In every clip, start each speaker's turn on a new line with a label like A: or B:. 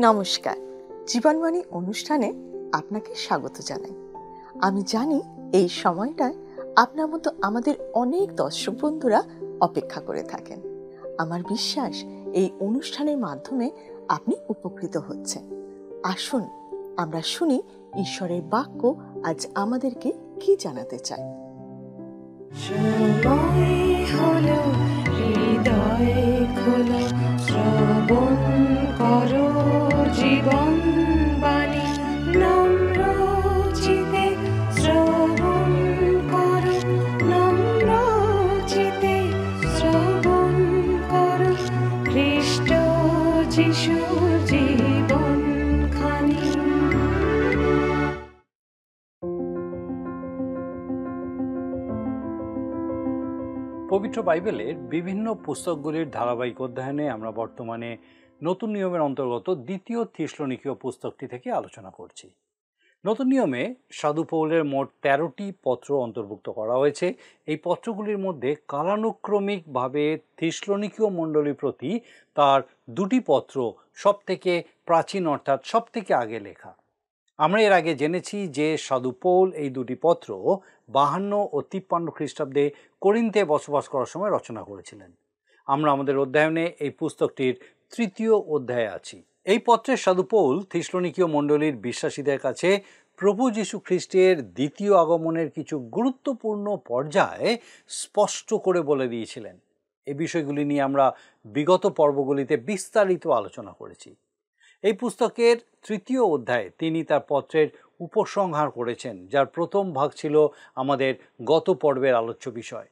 A: নমস্কার, জীবনবাণী অনুষ্ঠানে আপনাকে স্বাগত জানাই। আমি জানি এই সময়টায় আপনার মতো আমাদের অনেক দর্শক বন্ধুরা অপেক্ষা করে থাকেন। আমার বিশ্বাস এই অনুষ্ঠানের মাধ্যমে আপনি উপকৃত হচ্ছেন। আসুন আমরা শুনি ঈশ্বরের বাক্য আজ আমাদেরকে কি জানাতে চায়।
B: হৃদয় খোলো, শ্রবণ করো জীবন বাণী, নম্র চিতে শ্রবণ করো, নম্র চিতে শ্রবণ করো, খ্রিস্ট যিশুর জীবন খানি।
C: পবিত্র বাইবেলের বিভিন্ন পুস্তকগুলির ধারাবাহিক অধ্যয়নে আমরা বর্তমানে নতুন নিয়মের অন্তর্গত দ্বিতীয় থিসলনিকীয় পুস্তকটি থেকে আলোচনা করছি। নতুন নিয়মে সাধু পৌলের মোট 13টি পত্র অন্তর্ভুক্ত করা হয়েছে। এই পত্রগুলির মধ্যে কালানুক্রমিকভাবে থিসলনিকীয় মণ্ডলীর প্রতি তার দুটি পত্র সবথেকে প্রাচীন, অর্থাৎ সবথেকে আগে লেখা। আমরা এর আগে জেনেছি যে সাধু পৌল এই দুটি পত্র 52 ও 53 খ্রিস্টাব্দে করিন্থে বসবাস করার সময় রচনা করেছিলেন। আমরা আমাদের অধ্যয়নে এই পুস্তকটির 3য় অধ্যায়ে আছি। এই পত্রের সাধু পৌল থিসলনিকীয় মণ্ডলীর বিশ্বাসীদের কাছে প্রভু যীশু খ্রিস্টের দ্বিতীয় আগমনের কিছু গুরুত্বপূর্ণ পর্যায়ে স্পষ্ট করে বলে দিয়েছিলেন। এই বিষয়গুলি নিয়ে আমরা বিগত পর্বগুলিতে বিস্তারিত আলোচনা করেছি। এই পুস্তকের 3য় অধ্যায়ে তিনি তার পত্রের উপসংহার করেছেন, যার প্রথম ভাগ ছিল আমাদের গত পর্বের আলোচ্য বিষয়।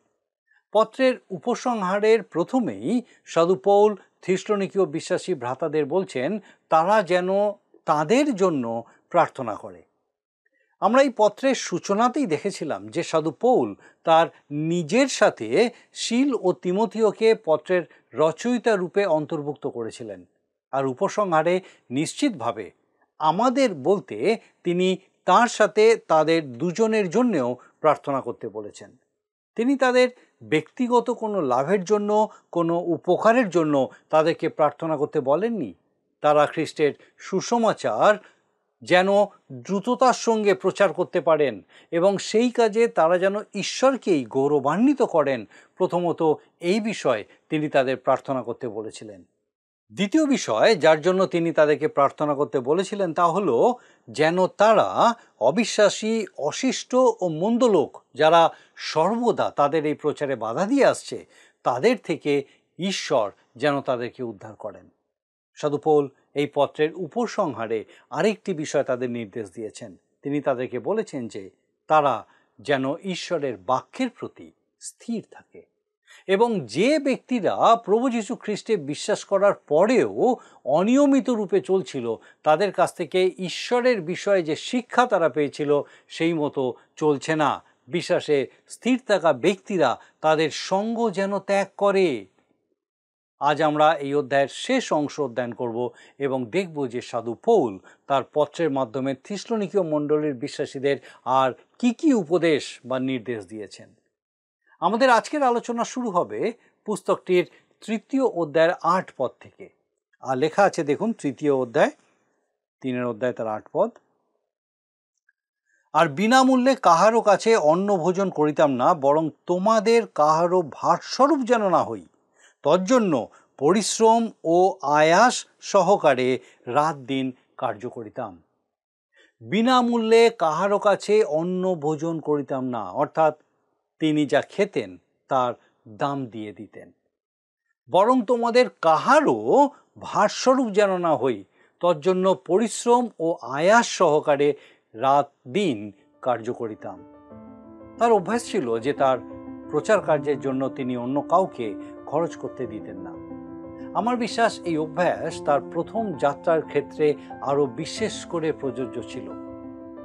C: পত্রের উপসংহারের প্রথমেই সাধু পৌল থিসলনিকীয় বিশ্বাসী ভ্রাতাদের বলছেন তারা যেন তাদের জন্য প্রার্থনা করে। আমরা এই পত্রের সূচনাতেই দেখেছিলাম যে সাধু পৌল তার নিজের সাথে শিল ও তিমথিওকে পত্রের রচয়িতা রূপে অন্তর্ভুক্ত করেছিলেন। আর উপসংহারে নিশ্চিতভাবে আমাদের বলতে তিনি তার সাথে তাদের দুজনের জন্যেও প্রার্থনা করতে বলেছেন। তিনি তাদের ব্যক্তিগত কোনো লাভের জন্য, কোনো উপকারের জন্য তাদেরকে প্রার্থনা করতে বলেননি। তারা খ্রিস্টের সুসমাচার যেন দ্রুততার সঙ্গে প্রচার করতে পারেন এবং সেই কাজে তারা যেন ঈশ্বরকেই গৌরবান্বিত করেন, প্রথমত এই বিষয়ে তিনি তাদের প্রার্থনা করতে বলেছিলেন। দ্বিতীয় বিষয় যার জন্য তিনি তাদেরকে প্রার্থনা করতে বলেছিলেন তা হলো যেন তারা অবিশ্বাসী, অশিষ্ট ও মন্দ লোক যারা সর্বদা তাদের এই প্রচারে বাধা দিয়ে আসছে, তাদের থেকে ঈশ্বর যেন তাদেরকে উদ্ধার করেন। সাধু পৌল এই পত্রের উপসংহারে আরেকটি বিষয় তাদের নির্দেশ দিয়েছেন। তিনি তাদেরকে বলেছেন যে তারা যেন ঈশ্বরের বাক্যের প্রতি স্থির থাকে এবং যে ব্যক্তিরা প্রভু যীশু খ্রিস্টে বিশ্বাস করার পরেও অনিয়মিত রূপে চলছিল, তাদের কাছ থেকে ঈশ্বরের বিষয়ে যে শিক্ষা তারা পেয়েছিল সেই মতো চলছে না। বিশ্বাসে স্থির থাকা ব্যক্তিরা তাদের সঙ্গ যেন ত্যাগ করে। আজ আমরা এই অধ্যায়ের শেষ অংশ অধ্যয়ন করব এবং দেখব যে সাধু পৌল তার পত্রের মাধ্যমে থিসলনিকীয় মণ্ডলীর বিশ্বাসীদের আর কি উপদেশ বা নির্দেশ দিয়েছেন। আমাদের আজকের আলোচনা শুরু হবে পুস্তকটির 3য় অধ্যায়ের 8 পদ থেকে। আর লেখা আছে, দেখুন, 3য় অধ্যায় 3 অধ্যায় তার 8 পদ। আর বিনামূল্যে কাহারও কাছে অন্ন ভোজন করিতাম না, বরং তোমাদের কাহারও ভারস্বরূপ যেন না হই, তজ্জন্য পরিশ্রম ও আয়াস সহকারে রাত দিন কার্য করিতাম। বিনামূল্যে কাহারও কাছে অন্ন ভোজন করিতাম না, অর্থাৎ তিনি যা খেতেন তার দাম দিয়ে দিতেন। বরং তোমাদের কাহারও ভারস্বরূপ যেন না হই, তজ্জন্য পরিশ্রম ও আয়াস সহকারে রাত দিন কার্য করিতাম। তার অভ্যাস ছিল যে তার প্রচার কার্যের জন্য তিনি অন্য কাউকে খরচ করতে দিতেন না। আমার বিশ্বাস এই অভ্যাস তার প্রথম যাত্রার ক্ষেত্রে আরও বিশেষ করে প্রযোজ্য ছিল।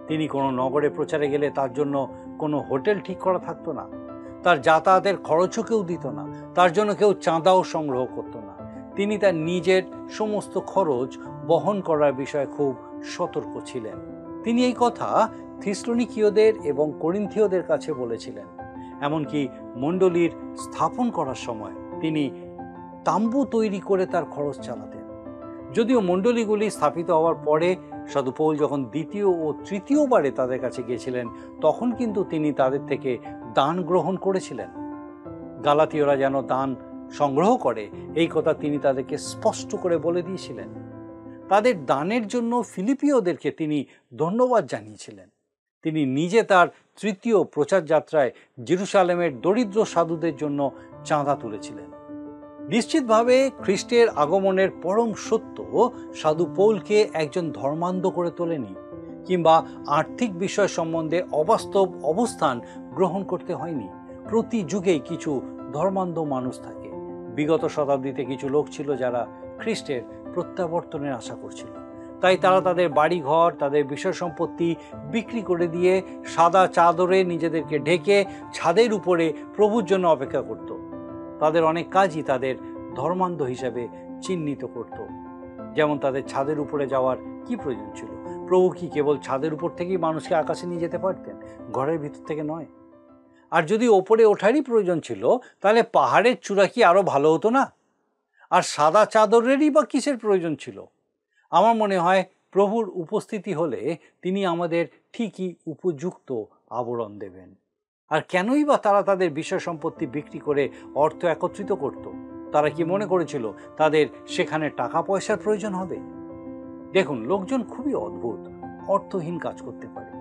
C: তিনি কোনো নগরে প্রচারে গেলে তার জন্য কোনো হোটেল ঠিক করা থাকতো না, তার যাতায়াতের খরচও কেউ দিত না, তার জন্য কেউ চাঁদাও সংগ্রহ করতো না। তিনি তার নিজের সমস্ত খরচ বহন করার বিষয়ে খুব সতর্ক ছিলেন। তিনি এই কথা থিসলনিকীয়দের এবং করিন্থীয়দের কাছে বলেছিলেন। এমনকি মণ্ডলীর স্থাপন করার সময় তিনি তাম্বু তৈরি করে তার খরচ চালাতেন। যদিও মণ্ডলীগুলি স্থাপিত হওয়ার পরে সাধু পৌল যখন দ্বিতীয় ও তৃতীয়বারে তাদের কাছে গিয়েছিলেন, তখন কিন্তু তিনি তাদের থেকে দান গ্রহণ করেছিলেন। গালাতীয়রা যেন দান সংগ্রহ করে এই কথা তিনি তাদেরকে স্পষ্ট করে বলে দিয়েছিলেন। তাদের দানের জন্য ফিলিপিওদেরকে তিনি ধন্যবাদ জানিয়েছিলেন। তিনি নিজে তার তৃতীয় প্রচার যাত্রায় জেরুসালেমের দরিদ্র সাধুদের জন্য চাঁদা তুলেছিলেন। নিশ্চিতভাবে খ্রিস্টের আগমনের পরম সত্য সাধু পৌলকে একজন ধর্মান্ধ করে তোলেনি, কিংবা আর্থিক বিষয় সম্বন্ধে অবাস্তব অবস্থান গ্রহণ করতে হয়নি। প্রতি যুগেই কিছু ধর্মান্ধ মানুষ থাকে। বিগত শতাব্দীতে কিছু লোক ছিল যারা খ্রিস্টের প্রত্যাবর্তনের আশা করছিল, তাই তারা তাদের বাড়িঘর, তাদের বিষয় সম্পত্তি বিক্রি করে দিয়ে সাদা চাদরে নিজেদেরকে ঢেকে ছাদের উপরে প্রভুর জন্য অপেক্ষা করত। তাদের অনেক কাজই তাদের ধর্মান্ধ হিসাবে চিহ্নিত করত। যেমন তাদের ছাদের উপরে যাওয়ার কি প্রয়োজন ছিল? প্রভু কি কেবল ছাদের উপর থেকেই মানুষকে আকাশে নিয়ে যেতে পারতেন, ঘরের ভিতর থেকে নয়? আর যদি ওপরে ওঠারই প্রয়োজন ছিল, তাহলে পাহাড়ের চূড়া কি আরো ভালো হতো না? আর সাদা চাদরেরই বা কিসের প্রয়োজন ছিল? আমার মনে হয় প্রভুর উপস্থিতি হলে তিনি আমাদের ঠিকই উপযুক্ত আবরণ দেবেন। আর কেনই বা তারা তাদের বিষয় সম্পত্তি বিক্রি করে অর্থ একত্রিত করত? তারা কি মনে করেছিল তাদের সেখানে টাকা পয়সার প্রয়োজন হবে? দেখুন, লোকজন খুবই অদ্ভুত, অর্থহীন কাজ করতে পারে,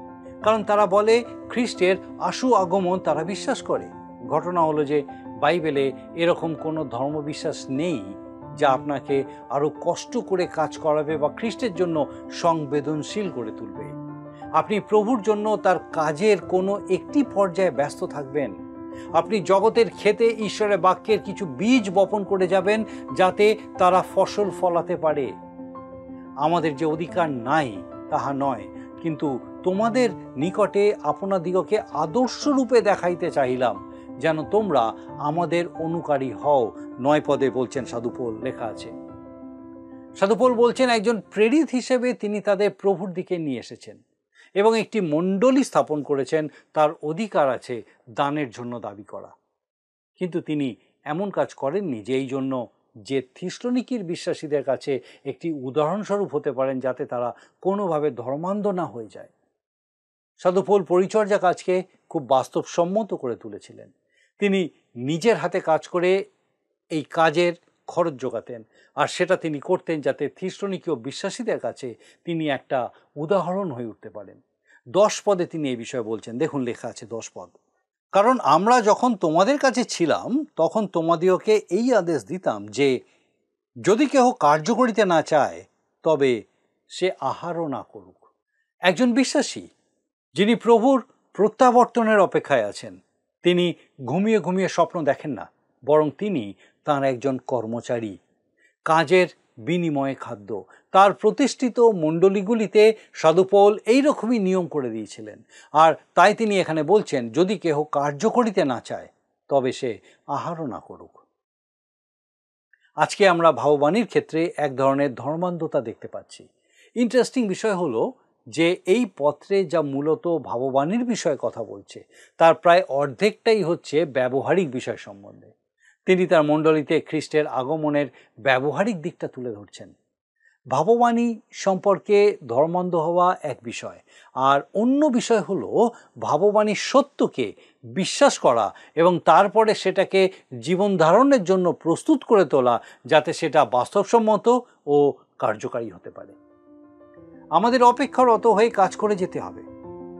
C: কারণ তারা বলে খ্রিস্টের আশু আগমন তারা বিশ্বাস করে। ঘটনা হলো যে বাইবেলে এরকম কোনো ধর্মবিশ্বাস নেই যা আপনাকে আরো কষ্ট করে কাজ করাবে বা খ্রিস্টের জন্য সংবেদনশীল করে তুলবে। আপনি প্রভুর জন্য তার কাজের কোনো একটি পর্যায়ে ব্যস্ত থাকবেন। আপনি জগতের ক্ষেতে ঈশ্বরের বাক্যের কিছু বীজ বপন করে যাবেন, যাতে তারা ফসল ফলাতে পারে। আমাদের যে অধিকার নাই তাহা নয়, কিন্তু তোমাদের নিকটে আপনাদিগকে আদর্শ রূপে দেখাইতে চাহিলাম, যেন তোমরা আমাদের অনুকারী হও। 9 পদে বলছেন সাধু পৌল, লেখা আছে। সাধু পৌল বলছেন একজন প্রেরিত হিসেবে তিনি তাদের প্রভুর দিকে নিয়ে এসেছেন এবং একটি মণ্ডলী স্থাপন করেছেন। তার অধিকার আছে দানের জন্য দাবি করা, কিন্তু তিনি এমন কাজ করেননি যে এই জন্য যে থিসলনিকির বিশ্বাসীদের কাছে একটি উদাহরণস্বরূপ হতে পারেন, যাতে তারা কোনোভাবে ধর্মান্ধ না হয়ে যায়। সাধু পৌল পরিচর্যা কাজকে খুব বাস্তবসম্মত করে তুলেছিলেন। তিনি নিজের হাতে কাজ করে এই কাজের খরচ জোগাতেন, আর সেটা তিনি করতেন যাতে থিসলনিকীয় বিশ্বাসীদের কাছে তিনি একটা উদাহরণ হয়ে উঠতে পারেন। 10 পদে তিনি এই বিষয়ে বলছেন, দেখুন লেখা আছে 10 পদ। কারণ আমরা যখন তোমাদের কাছে ছিলাম তখন তোমাদিওকে এই আদেশ দিতাম যে যদি কেহ কার্য করিতে না চায় তবে সে আহারও না করুক। একজন বিশ্বাসী যিনি প্রভুর প্রত্যাবর্তনের অপেক্ষায় আছেন, তিনি ঘুমিয়ে ঘুমিয়ে স্বপ্ন দেখেন না, বরং তিনি তাঁর একজন কর্মচারী। কাজের বিনিময়ে খাদ্য। তার প্রতিষ্ঠিত মণ্ডলীগুলিতে সাধু পৌল এইরকমই নিয়ম করে দিয়েছিলেন, আর তাই তিনি এখানে বলছেন যদি কেহ কার্য করিতে না চায় তবে সে আহারও না করুক। আজকে আমরা ভাববাণীর ক্ষেত্রে এক ধরনের ধর্মান্ধতা দেখতে পাচ্ছি। ইন্টারেস্টিং বিষয় হলো যে এই পত্রে যা মূলত ভাববাণীর বিষয়ে কথা বলছে তার প্রায় অর্ধেকটাই হচ্ছে ব্যবহারিক বিষয় সম্বন্ধে। তিনি তার মণ্ডলীতে খ্রিস্টের আগমনের ব্যবহারিক দিকটা তুলে ধরছেন। ভাববাণী সম্পর্কে ধর্মান্ধ হওয়া এক বিষয়, আর অন্য বিষয় হলো ভাববাণীর সত্যকে বিশ্বাস করা এবং তারপরে সেটাকে জীবন ধারণের জন্য প্রস্তুত করে তোলা, যাতে সেটা বাস্তবসম্মত ও কার্যকারী হতে পারে। আমাদের অপেক্ষারত হয়ে কাজ করে যেতে হবে।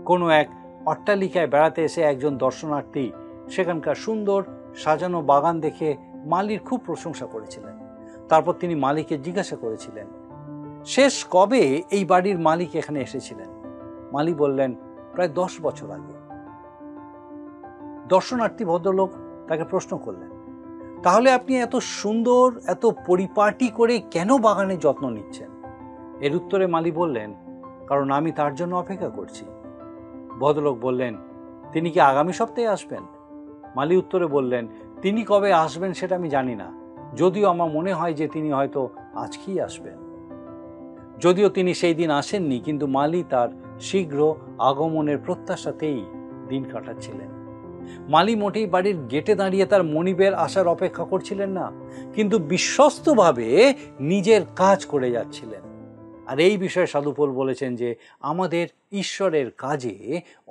C: কোনো এক অট্টালিকায় বেড়াতে এসে একজন দর্শনার্থী সেখানকার সুন্দর সাজানো বাগান দেখে মালির খুব প্রশংসা করেছিলেন। তারপর তিনি মালিককে জিজ্ঞাসা করেছিলেন, শেষ কবে এই বাড়ির মালিক এখানে এসেছিলেন? মালি বললেন, প্রায় 10 বছর আগে। দর্শনার্থী ভদ্রলোক তাকে প্রশ্ন করলেন, তাহলে আপনি এত সুন্দর, এত পরিপাটি করে কেন বাগানের যত্ন নিচ্ছেন? এর উত্তরে মালি বললেন, কারণ আমি তার জন্য অপেক্ষা করছি। ভদ্রলোক বললেন, তিনি কি আগামী সপ্তাহে আসবেন? মালি উত্তরে বললেন, তিনি কবে আসবেন সেটা আমি জানি না, যদিও আমার মনে হয় যে তিনি হয়তো আজকেই আসবেন। যদিও তিনি সেই দিন আসেননি, কিন্তু মালি তার শীঘ্র আগমনের প্রত্যাশাতেই দিন কাটাচ্ছিলেন। মালি মোটেই বাড়ির গেটে দাঁড়িয়ে তার মনিবের আসার অপেক্ষা করছিলেন না, কিন্তু বিশ্বস্তভাবে নিজের কাজ করে যাচ্ছিলেন। আর এই বিষয়ে সাধু পৌল বলেছেন যে আমাদের ঈশ্বরের কাজে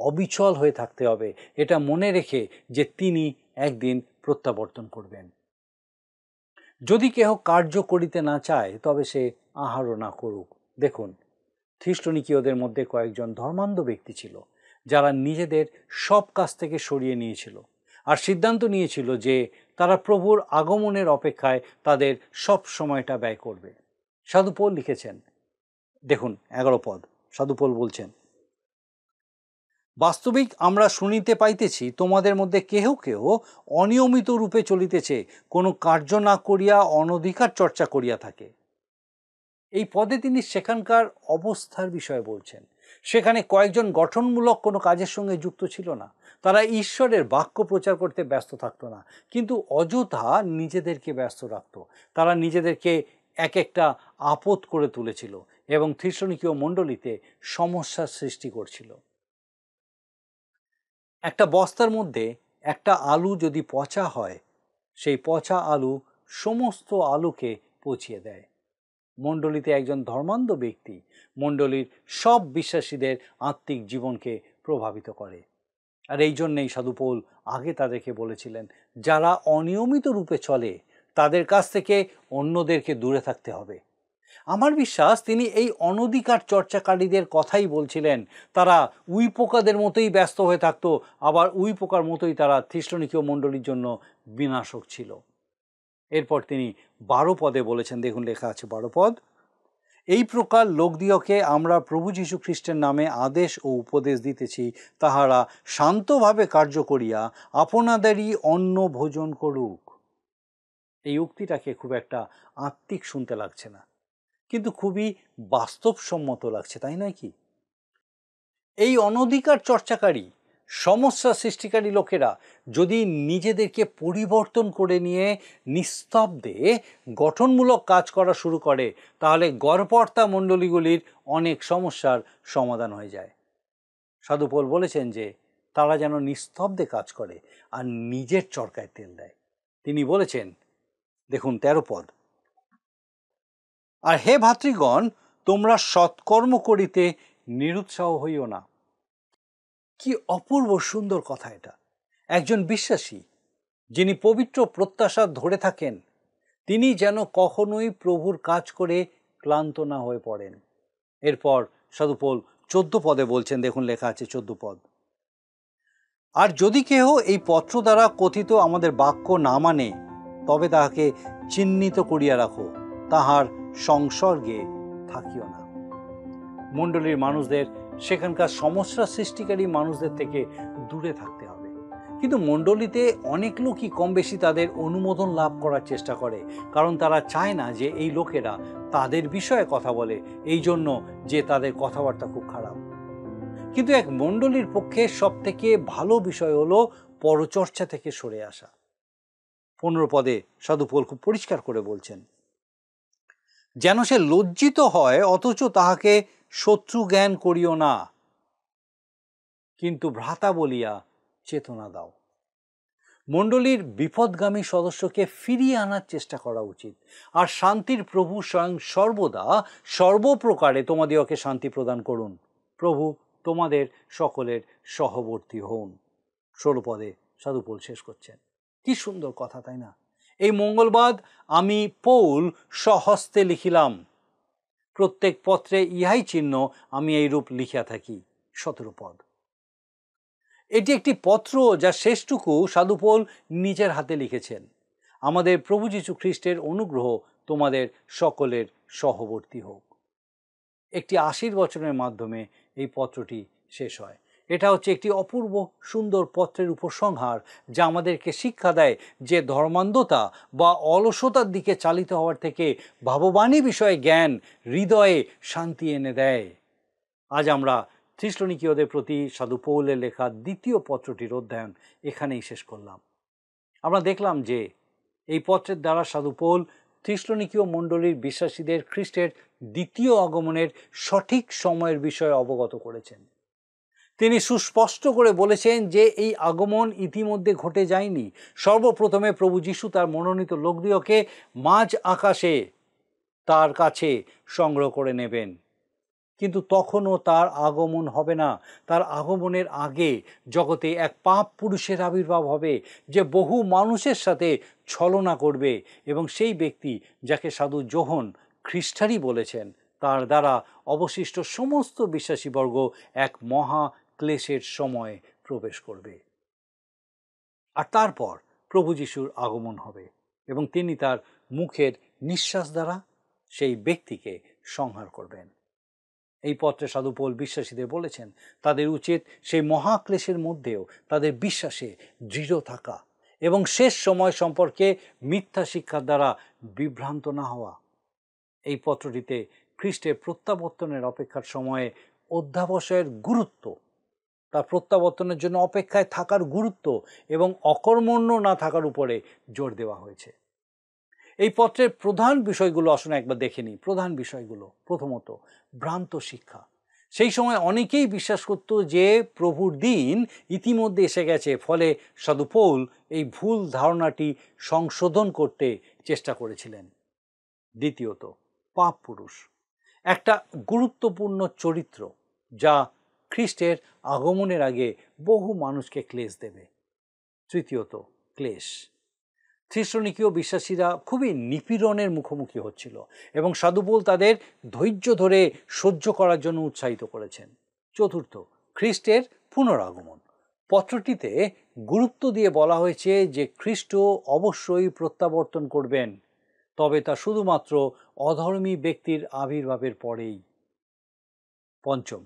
C: অবিচল হয়ে থাকতে হবে, এটা মনে রেখে যে তিনি একদিন প্রত্যাবর্তন করবেন। যদি কেহ কার্য করিতে না চায় তবে সে আহারও না করুক। দেখুন, থিস্সলুনিকীয়দের মধ্যে কয়েকজন ধর্মান্ধ ব্যক্তি ছিল যারা নিজেদের সব কাজ থেকে সরিয়ে নিয়েছিল আর সিদ্ধান্ত নিয়েছিল যে তারা প্রভুর আগমনের অপেক্ষায় তাদের সব সময়টা ব্যয় করবে। সাধু পৌল লিখেছেন, দেখুন 11 পদ, সাধু পৌল বলছেন, বাস্তবিক আমরা শুনিতে পাইতেছি তোমাদের মধ্যে কেহ কেহ অনিয়মিত রূপে চলিতেছে, কোনো কার্য না করিয়া অনধিকার চর্চা করিয়া থাকে। এই পদে তিনি সেখানকার অবস্থার বিষয়ে বলছেন। সেখানে কয়েকজন গঠনমূলক কোনো কাজের সঙ্গে যুক্ত ছিল না, তারা ঈশ্বরের বাক্য প্রচার করতে ব্যস্ত থাকতো না, কিন্তু অযথা নিজেদেরকে ব্যস্ত রাখত। তারা নিজেদেরকে এক একটা আপদ করে তুলেছিল এবং থিস্সলুনিকীয় মণ্ডলীতে সমস্যার সৃষ্টি করছিল। একটা বস্তার মধ্যে একটা আলু যদি পচা হয়, সেই পচা আলু সমস্ত আলুকে পচিয়ে দেয়। মণ্ডলীতে একজন ধর্মান্ধ ব্যক্তি মণ্ডলীর সব বিশ্বাসীদের আত্মিক জীবনকে প্রভাবিত করে। আর এই জন্যেই সাধু পৌল আগে তাদেরকে বলেছিলেন, যারা অনিয়মিত রূপে চলে তাদের কাছ থেকে অন্যদেরকে দূরে থাকতে হবে। আমার বিশ্বাস তিনি এই অনধিকার চর্চাকারীদের কথাই বলছিলেন। তারা উই পোকাদের মতোই ব্যস্ত হয়ে থাকতো, আবার উই পোকার মতোই তারা থিস্সলুনিকীয় মণ্ডলীর জন্য বিনাশক ছিল। এরপর তিনি 12 পদে বলেছেন, দেখুন লেখা আছে 12 পদ, এই প্রকার লোকদিওকে আমরা প্রভু যীশু খ্রিস্টের নামে আদেশ ও উপদেশ দিতেছি, তাহারা শান্তভাবে কার্য করিয়া আপনাদেরই অন্ন ভোজন করুক। এই উক্তিটাকে খুব একটা আত্মিক শুনতে লাগছে না, কিন্তু খুবই বাস্তবসম্মত লাগছে, তাই নয় কি? এই অনধিকার চর্চাকারী, সমস্যা সৃষ্টিকারী লোকেরা যদি নিজেদেরকে পরিবর্তন করে নিয়ে নিস্তব্ধে গঠনমূলক কাজ করা শুরু করে, তাহলে গড়পড়তা মণ্ডলীগুলির অনেক সমস্যার সমাধান হয়ে যায়। সাধু পৌল বলেছেন যে তারা যেন নিস্তব্ধে কাজ করে আর নিজের চরকায় তেল দেয়। তিনি বলেছেন, দেখুন 13 পদ, আর হে ভাতৃগণ, তোমরা সৎকর্ম করিতে নিরুৎসাহ হইও না। কি অপূর্ব সুন্দর কথা এটা! একজন বিশ্বাসী যিনি পবিত্র প্রত্যাশা ধরে থাকেন, তিনি যেন কখনোই প্রভুর কাজ করে ক্লান্ত না হয়ে পড়েন। এরপর সাধু পৌল 14 পদে বলছেন, দেখুন লেখা আছে 14 পদ, আর যদি কেহ এই পত্র দ্বারা কথিত আমাদের বাক্য না মানে, তবে তাহাকে চিহ্নিত করিয়া রাখো, তাহার সংসর্গে থাকিও না। মণ্ডলীর মানুষদের সেখানকার সমস্যা সৃষ্টিকারী মানুষদের থেকে দূরে থাকতে হবে। কিন্তু মণ্ডলীতে অনেক লোকই কম বেশি তাদের অনুমোদন লাভ করার চেষ্টা করে, কারণ তারা চায় না যে এই লোকেরা তাদের বিষয়ে কথা বলে, এই জন্য যে তাদের কথাবার্তা খুব খারাপ। কিন্তু এক মণ্ডলীর পক্ষে সব থেকে ভালো বিষয় হলো পরচর্চা থেকে সরে আসা। 15 পদে সাধু পৌল খুব পরিষ্কার করে বলছেন, যেন সে লজ্জিত হয়, অথচ তাহাকে শত্রু জ্ঞান করিও না, কিন্তু ভ্রাতা বলিয়া চেতনা দাও। মণ্ডলীর বিপদগামী সদস্যকে ফিরিয়ে আনার চেষ্টা করা উচিত। আর শান্তির প্রভু স্বয়ং সর্বদা সর্বপ্রকারে তোমাদিওকে শান্তি প্রদান করুন। প্রভু তোমাদের সকলের সহবর্তী হন। 16 পদে সাধু পৌল শেষ করছেন। কি সুন্দর কথা, তাই না? এই মঙ্গলবাদ আমি পৌল স্বহস্তে লিখিলাম, প্রত্যেক পত্রে ইহাই চিহ্ন আমি এই রূপ লিখিয়া থাকি। 17 পদ। এটি একটি পত্র যা শেষটুকু সাধু পৌল নিজের হাতে লিখেছেন। আমাদের প্রভু যীশু খ্রিস্টের অনুগ্রহ তোমাদের সকলের সহবর্তী হোক। একটি আশীর্বচনের মাধ্যমে এই পত্রটি শেষ হয়। এটা হচ্ছে একটি অপূর্ব সুন্দর পত্রের উপসংহার, যা আমাদেরকে শিক্ষা দেয় যে ধর্মান্ধতা বা অলসতার দিকে চালিত হওয়ার থেকে ভাববাণী বিষয়ে জ্ঞান হৃদয়ে শান্তি এনে দেয়। আজ আমরা থিস্সলুনিকীয়দের প্রতি সাধু পৌলের লেখা দ্বিতীয় পত্রটির অধ্যয়ন এখানেই শেষ করলাম। আমরা দেখলাম যে এই পত্রের দ্বারা সাধু পৌল থিস্সলুনিকীয় মণ্ডলীর বিশ্বাসীদের খ্রিস্টের দ্বিতীয় আগমনের সঠিক সময়ের বিষয়ে অবগত করেছেন। তিনি সুস্পষ্ট করে বলেছেন যে এই আগমন ইতিমধ্যে ঘটে যায়নি। সর্বপ্রথমে প্রভু যীশু তার মনোনীত লোকদিওকে মাঝ আকাশে তার কাছে সংগ্রহ করে নেবেন, কিন্তু তখনও তার আগমন হবে না। তার আগমনের আগে জগতে এক পাপ পুরুষের আবির্ভাব হবে, যে বহু মানুষের সাথে ছলনা করবে, এবং সেই ব্যক্তি যাকে সাধু যোহন খ্রিস্টারই বলেছেন, তার দ্বারা অবশিষ্ট সমস্ত বিশ্বাসীবর্গ এক মহা ক্লেশের সময় প্রবেশ করবে। আর তারপর প্রভু যীশুর আগমন হবে এবং তিনি তার মুখের নিঃশ্বাস দ্বারা সেই ব্যক্তিকে সংহার করবেন। এই পত্রে সাধু পৌল বিশ্বাসীদের বলেছেন তাদের উচিত সেই মহাক্লেশের মধ্যেও তাদের বিশ্বাসে দৃঢ় থাকা এবং শেষ সময় সম্পর্কে মিথ্যা শিক্ষার দ্বারা বিভ্রান্ত না হওয়া। এই পত্রটিতে খ্রিস্টের প্রত্যাবর্তনের অপেক্ষার সময়ে অধ্যাবসায়ের গুরুত্ব, তার প্রত্যাবর্তনের জন্য অপেক্ষায় থাকার গুরুত্ব এবং অকর্মণ্য না থাকার উপরে জোর দেওয়া হয়েছে। এই পত্রের প্রধান বিষয়গুলো আসলে একবার দেখে নিই। প্রধান বিষয়গুলো, প্রথমত ভ্রান্ত শিক্ষা। সেই সময় অনেকেই বিশ্বাস করত যে প্রভুর দিন ইতিমধ্যে এসে গেছে, ফলে সাধু পৌল এই ভুল ধারণাটি সংশোধন করতে চেষ্টা করেছিলেন। দ্বিতীয়ত পাপ পুরুষ, একটা গুরুত্বপূর্ণ চরিত্র যা খ্রিস্টের আগমনের আগে বহু মানুষকে ক্লেশ দেবে। তৃতীয়ত ক্লেশ। থিসলনিকীয় বিশ্বাসীরা খুবই নিপীড়নের মুখোমুখি হচ্ছিল এবং সাধু পৌল তাদের ধৈর্য ধরে সহ্য করার জন্য উৎসাহিত করেছেন। চতুর্থ খ্রিস্টের পুনরাগমন। পত্রটিতে গুরুত্ব দিয়ে বলা হয়েছে যে খ্রিস্ট অবশ্যই প্রত্যাবর্তন করবেন, তবে তা শুধুমাত্র অধর্মী ব্যক্তির আবির্ভাবের পরেই। পঞ্চম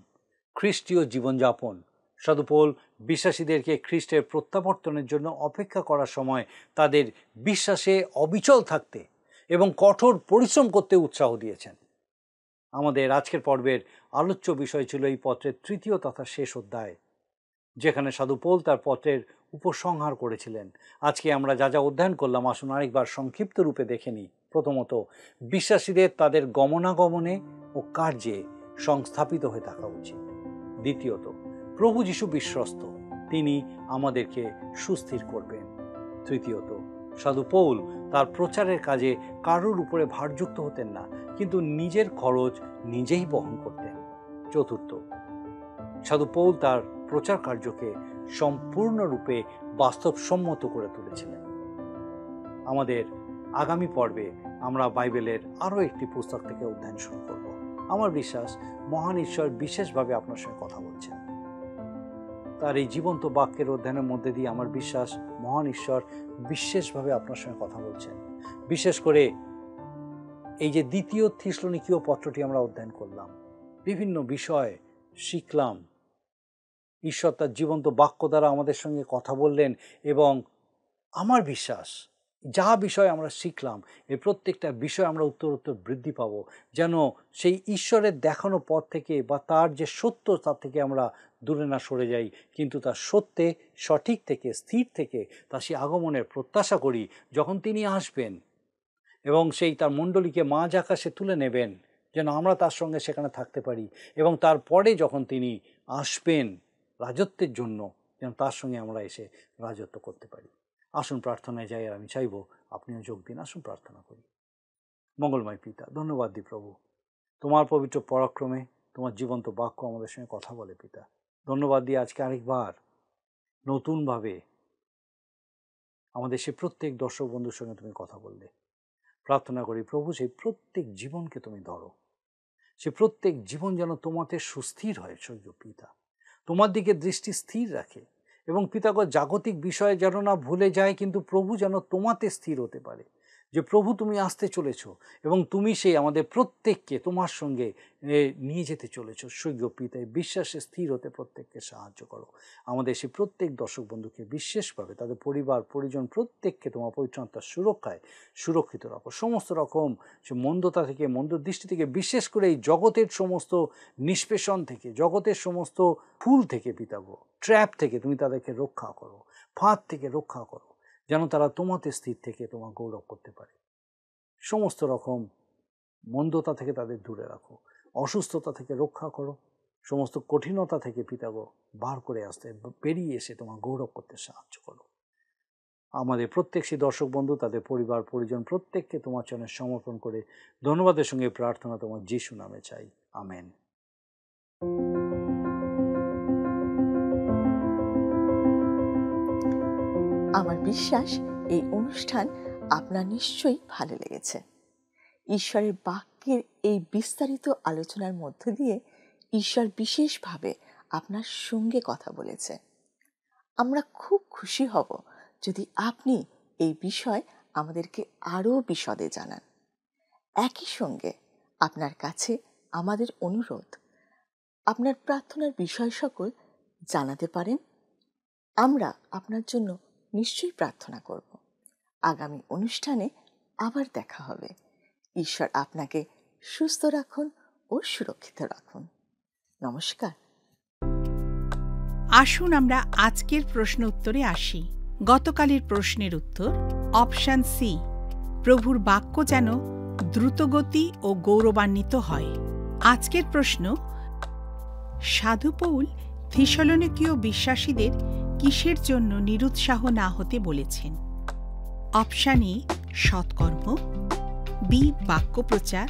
C: খ্রিস্টীয় জীবনযাপন। সাধু পৌল বিশ্বাসীদেরকে খ্রিস্টের প্রত্যাবর্তনের জন্য অপেক্ষা করার সময় তাদের বিশ্বাসে অবিচল থাকতে এবং কঠোর পরিশ্রম করতে উৎসাহ দিয়েছেন। আমাদের আজকের পর্বের আলোচ্য বিষয় ছিল এই পত্রের তৃতীয় তথা শেষ অধ্যায়, যেখানে সাধু পৌল তার পত্রের উপসংহার করেছিলেন। আজকে আমরা যা যা অধ্যয়ন করলাম, আসুন আরেকবার সংক্ষিপ্ত রূপে দেখে নিই। প্রথমত, বিশ্বাসীদের তাদের গমনাগমনে ও কার্যে সংস্থাপিত হয়ে থাকা উচিত। দ্বিতীয়ত, প্রভু যীশু বিশ্বস্ত, তিনি আমাদেরকে সুস্থির করবেন। তৃতীয়ত, সাধু পৌল তার প্রচারের কাজে কারোর উপরে ভারযুক্ত হতেন না, কিন্তু নিজের খরচ নিজেই বহন করতেন। চতুর্থ, সাধু পৌল তার প্রচার কার্যকে সম্পূর্ণরূপে বাস্তবসম্মত করে তুলেছিলেন। আমাদের আগামী পর্বে আমরা বাইবেলের আরও একটি পুস্তক থেকে অধ্যয়ন শুরু করব। আমার বিশ্বাস মহান ঈশ্বর বিশেষভাবে আপনার সঙ্গে কথা বলছেন। তার এই জীবন্ত বাক্যের অধ্যয়নের মধ্যে দিয়ে আমার বিশ্বাস মহান ঈশ্বর বিশেষভাবে আপনার সঙ্গে কথা বলছেন। বিশেষ করে এই যে দ্বিতীয় থিসলনিকীয় পত্রটি আমরা অধ্যয়ন করলাম, বিভিন্ন বিষয় শিখলাম। ঈশ্বর তার জীবন্ত বাক্য দ্বারা আমাদের সঙ্গে কথা বললেন এবং আমার বিশ্বাস যা বিষয় আমরা শিখলাম, এই প্রত্যেকটা বিষয় আমরা উত্তরোত্তর বৃদ্ধি পাব, যেন সেই ঈশ্বরের দেখানো পথ থেকে বা তার যে সত্য তার থেকে আমরা দূরে না সরে যাই, কিন্তু তার সত্যে সঠিক থেকে স্থির থেকে তার সেই আগমনের প্রত্যাশা করি, যখন তিনি আসবেন এবং সেই তার মণ্ডলীকে মাঝ আকাশে তুলে নেবেন, যেন আমরা তার সঙ্গে সেখানে থাকতে পারি এবং তারপরে যখন তিনি আসবেন রাজত্বের জন্য, যেন তার সঙ্গে আমরা এসে রাজত্ব করতে পারি। আসুন প্রার্থনায় যাই, আর আমি চাইব আপনিও যোগ দিন। আসুন প্রার্থনা করি। মঙ্গলময় পিতা, ধন্যবাদ দিই প্রভু, তোমার পবিত্র পরাক্রমে তোমার জীবন্ত বাক্য আমাদের সঙ্গে কথা বলে। পিতা, ধন্যবাদ দিয়ে আজকে আরেকবার নতুনভাবে আমাদের সে প্রত্যেক দর্শক বন্ধুর সঙ্গে তুমি কথা বললে। প্রার্থনা করি প্রভু, সেই প্রত্যেক জীবনকে তুমি ধরো, সে প্রত্যেক জীবন যেন তোমাতে সুস্থির হয়। স্বর্গীয় পিতা, তোমার দিকে দৃষ্টি স্থির রাখে এবং পিতাগ জাগতিক বিষয়ে যেন না ভুলে যায়, কিন্তু প্রভু যেন তোমাতে স্থির হতে পারে, যে প্রভু তুমি আসতে চলেছ এবং তুমি সেই আমাদের প্রত্যেককে তোমার সঙ্গে নিয়ে যেতে চলেছ। স্বর্গীয় পিতা, বিশ্বাসে স্থির হতে প্রত্যেককে সাহায্য করো। আমাদের সেই প্রত্যেক দর্শক বন্ধুকে বিশেষভাবে তাদের পরিবার পরিজন প্রত্যেককে তোমার পবিত্র আত্মার সুরক্ষায় সুরক্ষিত রাখো। সমস্ত রকম সে মন্দতা থেকে, মন্দ দৃষ্টি থেকে, বিশেষ করে এই জগতের সমস্ত নিষ্পেষণ থেকে, জগতের সমস্ত ফুল থেকে, পিতাগ ট্র্যাপ থেকে তুমি তাদেরকে রক্ষা করো, ফাঁদ থেকে রক্ষা করো, যেন তারা তোমাতে স্থির থেকে তোমার গৌরব করতে পারে। সমস্ত রকম মন্দতা থেকে তাদের দূরে রাখো, অসুস্থতা থেকে রক্ষা করো, সমস্ত কঠিনতা থেকে পিতাগো বার করে আসতে, বেরিয়ে এসে তোমার গৌরব করতে সাহায্য করো। আমাদের প্রত্যেক সেই দর্শক বন্ধু, তাদের পরিবার পরিজন প্রত্যেককে তোমার চরণে সমর্পণ করে ধন্যবাদের সঙ্গে প্রার্থনা তোমার যিশু নামে চাই, আমেন।
A: আমার বিশ্বাস এই অনুষ্ঠান আপনার নিশ্চয়ই ভালো লেগেছে। ঈশ্বরের বাক্যের এই বিস্তারিত আলোচনার মধ্য দিয়ে ঈশ্বর বিশেষভাবে আপনার সঙ্গে কথা বলেছে। আমরা খুব খুশি হব যদি আপনি এই বিষয় আমাদেরকে আরও বিশদে জানান। একই সঙ্গে আপনার কাছে আমাদের অনুরোধ, আপনার প্রার্থনার বিষয় সকল জানাতে পারেন। আমরা আপনার জন্য নিশ্চয়ই প্রার্থনা করব। আগামী অনুষ্ঠানে আবার দেখা হবে। ঈশ্বর আপনাকে সুস্থ রাখুন ও সুরক্ষিত রাখুন। নমস্কার।
D: আসুন আমরা আজকের প্রশ্ন উত্তরে আসি। গতকালের প্রশ্নের উত্তর অপশন সি, প্রভুর বাক্য যেন দ্রুতগতি ও গৌরবান্বিত হয়। আজকের প্রশ্ন, সাধু পৌল থিসলনিকীয় বিশ্বাসীদের কিসের জন্য নিরুৎসাহ না হতে বলেছেন? অপশন এ সৎকর্ম, বি বাক্য প্রচার,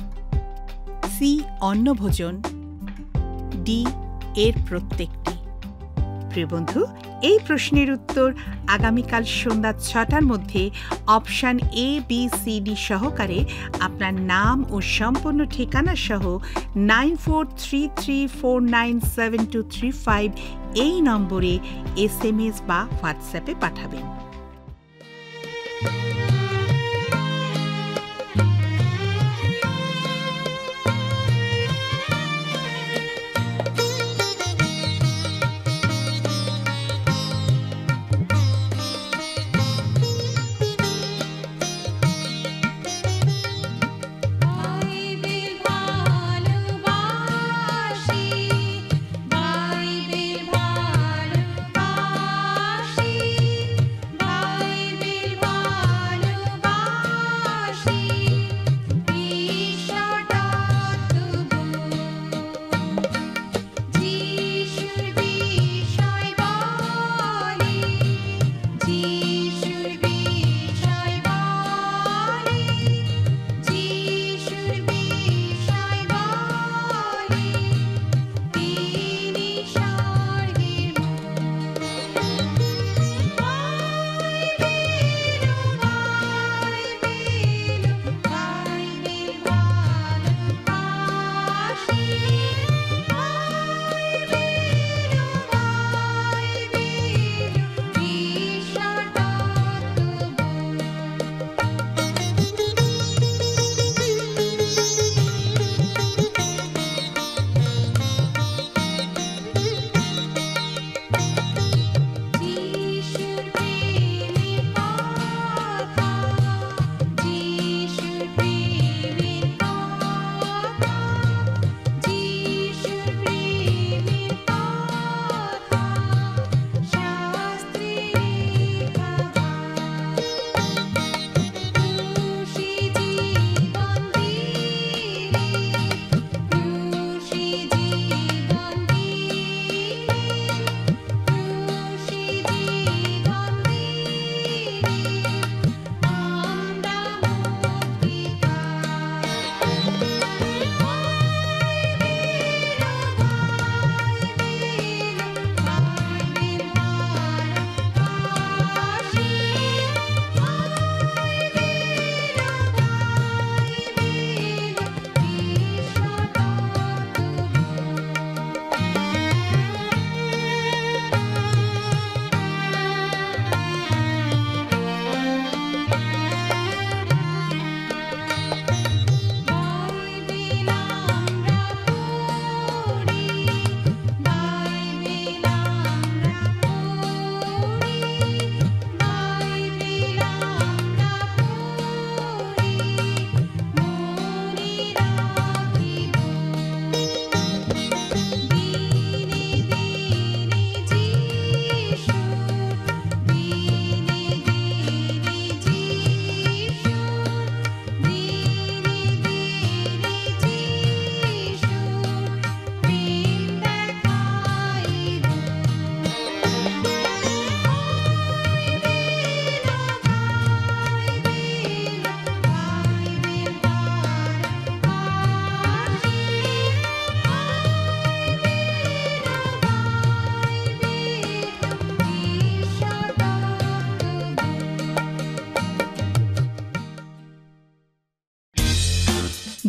D: সি অন্নভোজন, ডি এর প্রত্যেকটি। প্রিয় বন্ধু, এই প্রশ্নের উত্তর আগামীকাল সন্ধ্যা 6টার মধ্যে option A, B, C, D সহকারে আপনার নাম ও সম্পূর্ণ ঠিকানা সহ 9433497235 এই নম্বরে SMS বা হোয়াটসঅ্যাপে পাঠাবেন।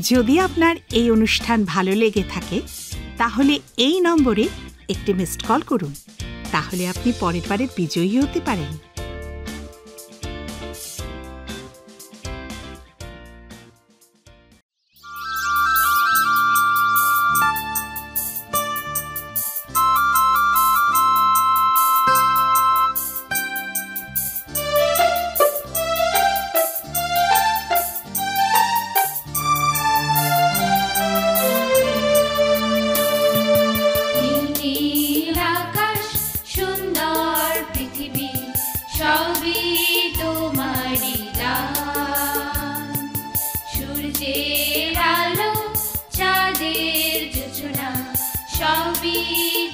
D: যদি আপনার এই অনুষ্ঠান ভালো লেগে থাকে তাহলে এই নম্বরে একটি মিসড কল করুন। তাহলে আপনি পরের বারের বিজয়ী হতে পারেন।
E: সূর্যের আলো চাঁদের জোছনা সবই